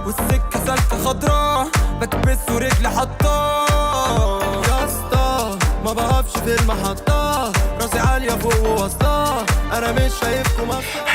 والسكة سالكة خضرا بكبس ورجلي حطاه يا اسطى ما بقفش في المحطة راسي عالية فوق ووسطاه أنا مش شايفكم.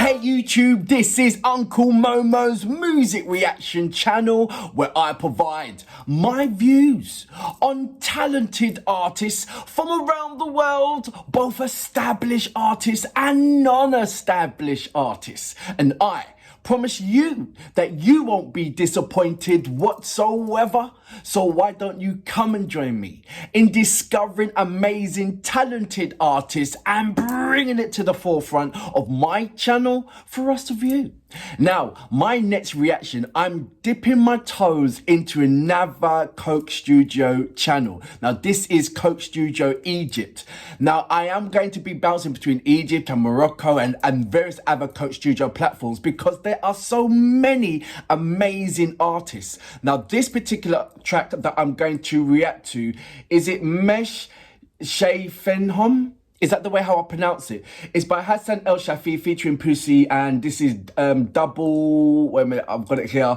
Hey YouTube, this is Uncle Momo's music reaction channel where I provide my views on talented artists from around the world, both established artists and non-established artists. And I promise you that you won't be disappointed whatsoever. So why don't you come and join me in discovering amazing, talented artists and bringing it to the forefront of my channel for us to view. Now, my next reaction, I'm dipping my toes into another Coke Studio channel. Now, this is Coke Studio Egypt. Now, I am going to be bouncing between Egypt and Morocco and various other Coke Studio platforms because there are so many amazing artists. Now, this particular track that I'm going to react to, is it Shayfenhom? Is that the way how I pronounce it? It's by Hassan El Shafie featuring Pousi, and this is wait a minute, I've got it here.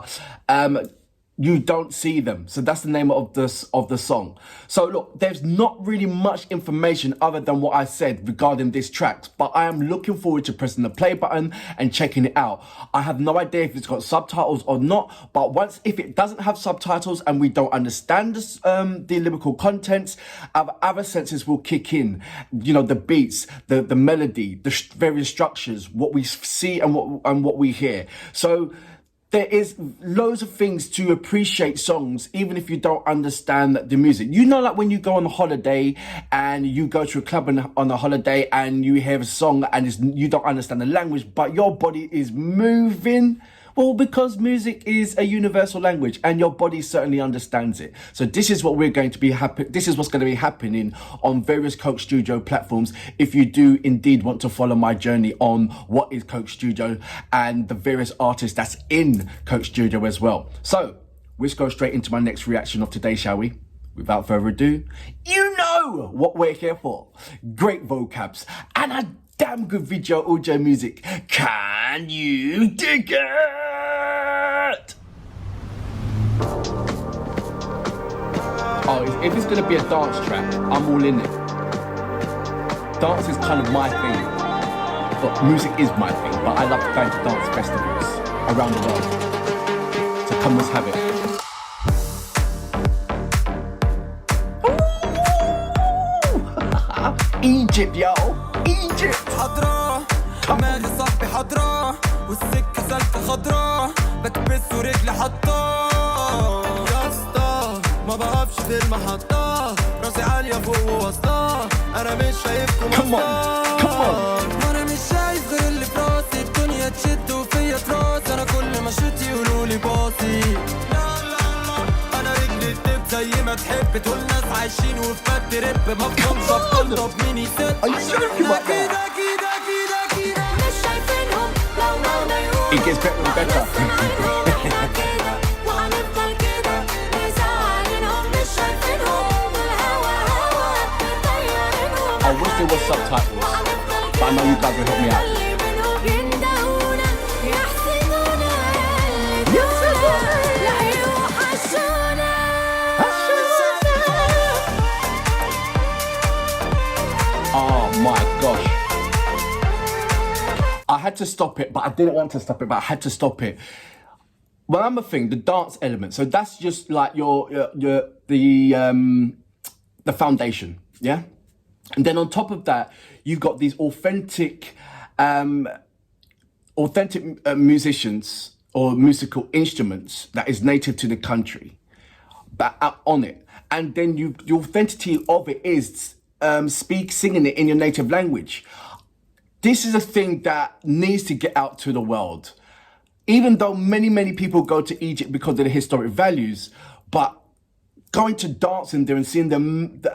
You Don't See Them. So that's the name of the song. So look, there's not really much information other than what I said regarding this track, but I am looking forward to pressing the play button and checking it out. I have no idea if it's got subtitles or not, but if it doesn't have subtitles and we don't understand the lyrical contents, our other senses will kick in. You know, the beats, the melody, the various structures, what we see and what we hear. So there is loads of things to appreciate songs, even if you don't understand the music. You know, like when you go on a holiday and you go to a club on a holiday and you hear a song and you don't understand the language, but your body is moving. Well, because music is a universal language and your body certainly understands it. So this is what we're going to be this is what's going to be happening on various Coke Studio platforms if you do indeed want to follow my journey on what is Coke Studio and the various artists that's in Coke Studio as well. So let's go straight into my next reaction of today, shall we? Without further ado, you know what we're here for. Great vocabs and a damn good video audio music. Can you dig it? Oh, if it's gonna be a dance track, I'm all in it. Dance is kind of my thing, but music is my thing. But I love going to dance festivals around the world. So come, let's have it. Egypt, yo. Egypt. حضرة دماغي صاحبي حضرة والسكة سالكة خضرا بكبس ورجلي حطاه يا اسطى ما بقفش في المحطة راسي عالية فوق ووسطاه أنا مش شايفكم أصلا وأنا مش شايف غير اللي في راسي الدنيا تشد وفيا تراس أنا كل ما شوت يقولولي باصي أنا رجلي تدب زي ما تحب تقول ناس عايشين وفي مد رب ما بفهمش أبطل مين يسد It gets better and better. I wish there was subtitles, but I know you guys will help me out. Oh my gosh. I had to stop it, but I didn't want to stop it, but I had to stop it. Well, I'm a thing, the dance element. So that's just like the foundation, yeah? And then on top of that, you've got these authentic musicians or musical instruments that is native to the country, but on it. And then the authenticity of it is singing it in your native language. This is a thing that needs to get out to the world. Even though many people go to Egypt because of the historic values, but going to dancing there and seeing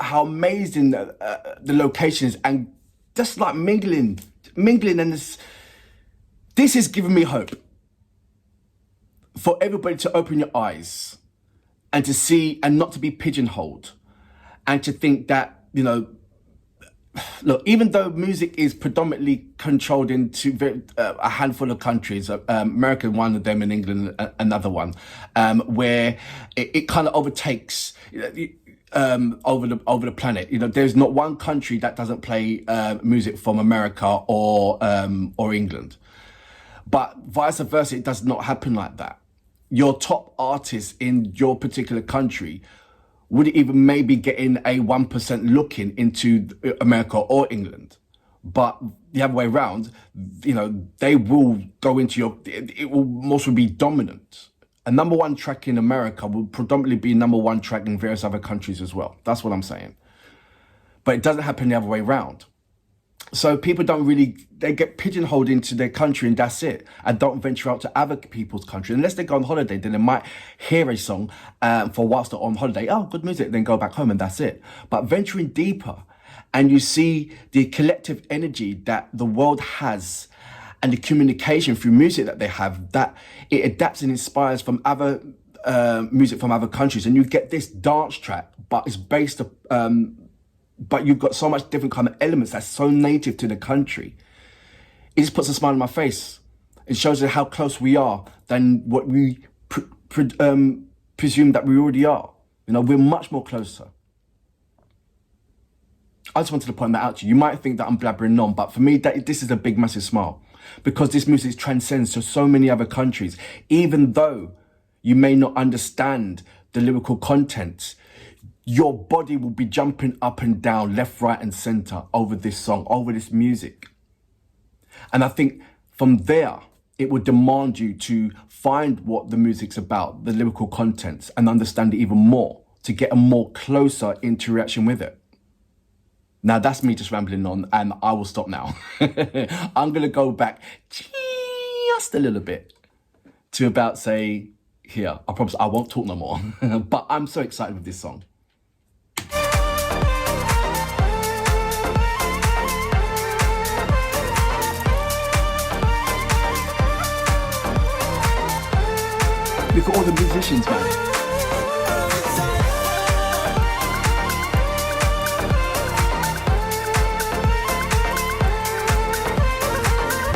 how amazing the location is and just like mingling and this is giving me hope for everybody to open your eyes and to see and not to be pigeonholed and to think that, you know, look, even though music is predominantly controlled into a handful of countries, America one of them, and England another one, where it kind of overtakes over the planet. You know, there's not one country that doesn't play music from America or England, but vice versa, it does not happen like that. Your top artists in your particular country would even maybe getting a 1% looking into America or England. But the other way around, you know, they will go into it will mostly be dominant. A number one track in America will predominantly be number one track in various other countries as well. That's what I'm saying. But it doesn't happen the other way around. So people don't really, they get pigeonholed into their country and that's it. And don't venture out to other people's country. Unless they go on holiday, then they might hear a song for whilst they're on holiday. Oh, good music. Then go back home and that's it. But venturing deeper and you see the collective energy that the world has and the communication through music that they have, that it adapts and inspires from other music from other countries. And you get this dance track, but it's based but you've got so much different kind of elements that's so native to the country. It just puts a smile on my face. It shows you how close we are than what we presume that we already are. You know, we're much more closer. I just wanted to point that out to you. You might think that I'm blabbering on, but for me, this is a big, massive smile. Because this music transcends to so many other countries. Even though you may not understand the lyrical content, your body will be jumping up and down, left, right, and center over this song, over this music. And I think from there, it would demand you to find what the music's about, the lyrical contents, and understand it even more to get a more closer interaction with it. Now, that's me just rambling on, and I will stop now. I'm going to go back just a little bit to about, say, here. I promise I won't talk no more. But I'm so excited with this song. Look at all the musicians, man.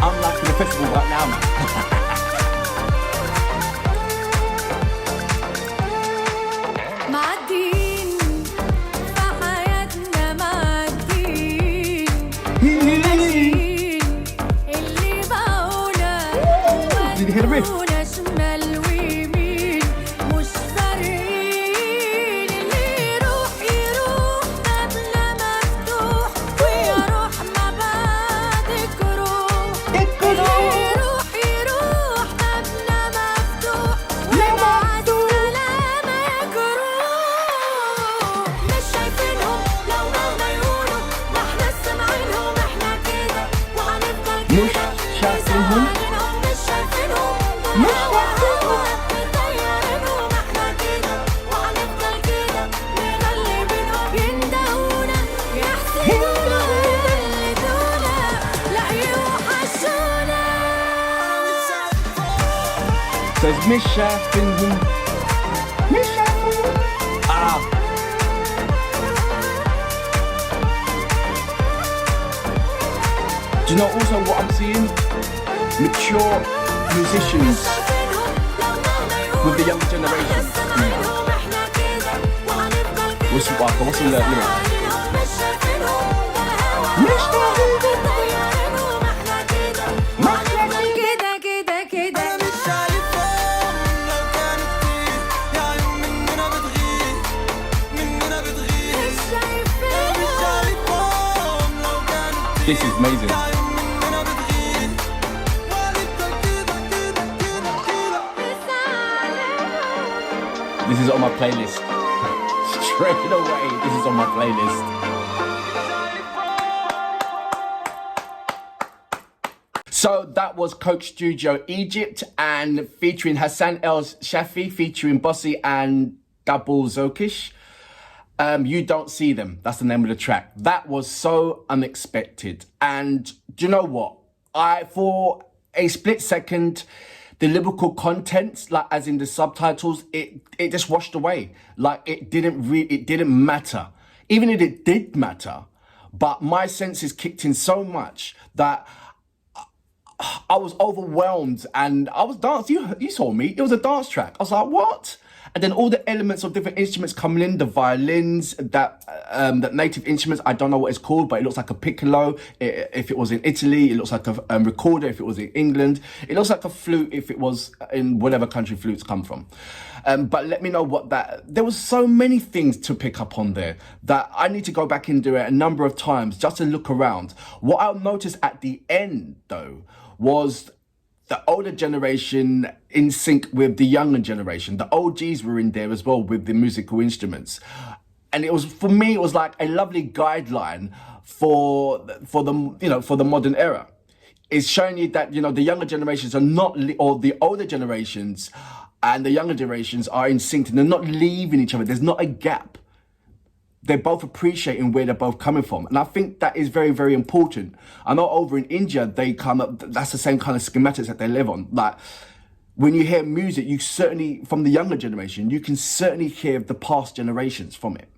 I'm like in the festival right now, man. معدين في حياتنا معدين ماشيين اللي باعونا ودونا شمال ويمين مش فارقين اللي يروح يروح مبنى مفتوح ويروح ما بعدك روح اللي يروح يروح مبنى مفتوح ومع السلامة جروح مش شايفينهم لو مهما يقولوا ما احنا سامعينهم احنا كده وهنفضل كده مش شايفينهم مش شايفينهم هوا مطيرينهم احنا كده وهنفضل كده نغلي بينهم يندهونا يحسدونا يقلدونا لا يوحشونا Says Miss Shayfenhom. Miss Shayfenhom. Do you know also what I'm seeing? Mature musicians with the younger generation. What's the lyric? كده كده كده أنا مش شايفهم لو كانوا كتير يا عيون مننا بتغير مننا بتغير مش أنا مش شايفهم لو كانوا كتير This is amazing. يا عيون مننا بتغير وهنفضل كده كده كده كده This is on my playlist. Straight away, this is on my playlist. So that was Coke Studio Egypt and featuring Hassan El Shafie, featuring Bozzi and DoubleZuksh. You Don't See Them, that's the name of the track. That was so unexpected. And do you know what? For a split second, the lyrical contents, like as in the subtitles, it just washed away. Like it didn't matter. Even if it did matter, but my senses kicked in so much that I was overwhelmed and I was dancing. You saw me. It was a dance track. I was like, what? And then all the elements of different instruments coming in, the violins, that native instruments, I don't know what it's called, but it looks like a piccolo if it was in Italy. It looks like a recorder if it was in England. It looks like a flute if it was in whatever country flutes come from. But let me know what there was so many things to pick up on there that I need to go back and do it a number of times just to look around. What I noticed at the end, though, was the older generation in sync with the younger generation. The OGs were in there as well with the musical instruments. And it was, for me, it was like a lovely guideline for the modern era. It's showing you that, the younger generations are not, or the older generations and the younger generations are in sync and they're not leaving each other. There's not a gap. They're both appreciating where they're both coming from. And I think that is very, very important. I know over in India, they come up, that's the same kind of schematics that they live on. Like, when you hear music, you certainly, from the younger generation, you can certainly hear the past generations from it.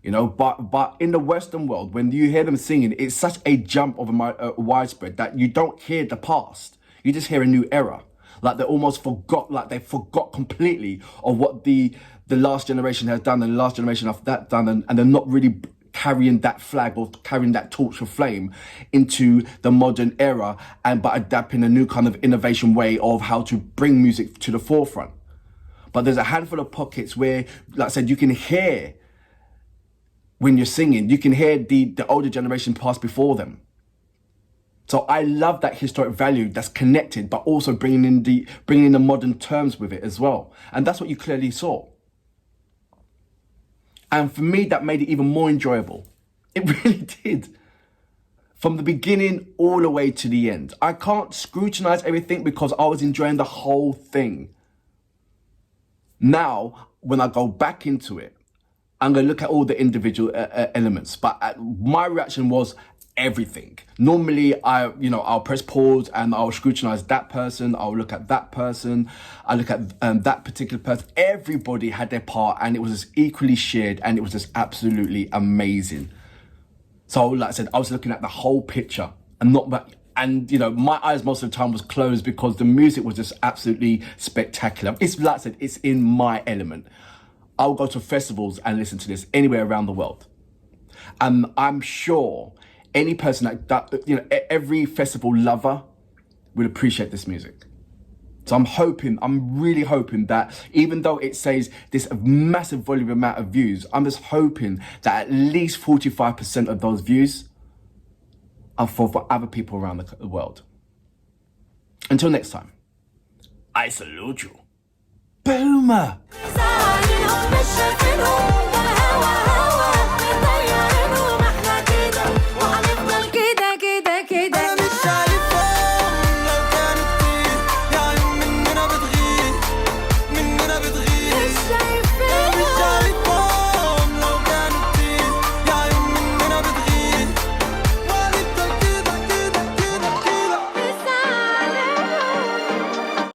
But in the Western world, when you hear them singing, it's such a jump of a widespread that you don't hear the past. You just hear a new era. Like they almost forgot, like they forgot completely of what the last generation has done and the last generation after that done, and they're not really carrying that flag or carrying that torch of flame into the modern era, but adapting a new kind of innovation way of how to bring music to the forefront. But there's a handful of pockets where, like I said, you can hear when you're singing, you can hear the older generation pass before them. So I love that historic value that's connected, but also bringing in the modern terms with it as well. And that's what you clearly saw. And for me, that made it even more enjoyable. It really did. From the beginning all the way to the end. I can't scrutinize everything because I was enjoying the whole thing. Now, when I go back into it, I'm going to look at all the individual elements. But my reaction was everything. Normally, I'll press pause and I'll scrutinize that person. I'll look at that person. I look at that particular person. Everybody had their part and it was just equally shared and it was just absolutely amazing. So like I said, I was looking at the whole picture and my eyes most of the time was closed because the music was just absolutely spectacular. It's like I said, it's in my element. I'll go to festivals and listen to this anywhere around the world. And I'm sure any person every festival lover will appreciate this music. So I'm really hoping that even though it says this massive volume amount of views, I'm just hoping that at least 45% of those views are for other people around the world. Until next time, I salute you. Boomer! زعلهم مش شايفينهم ولا هوا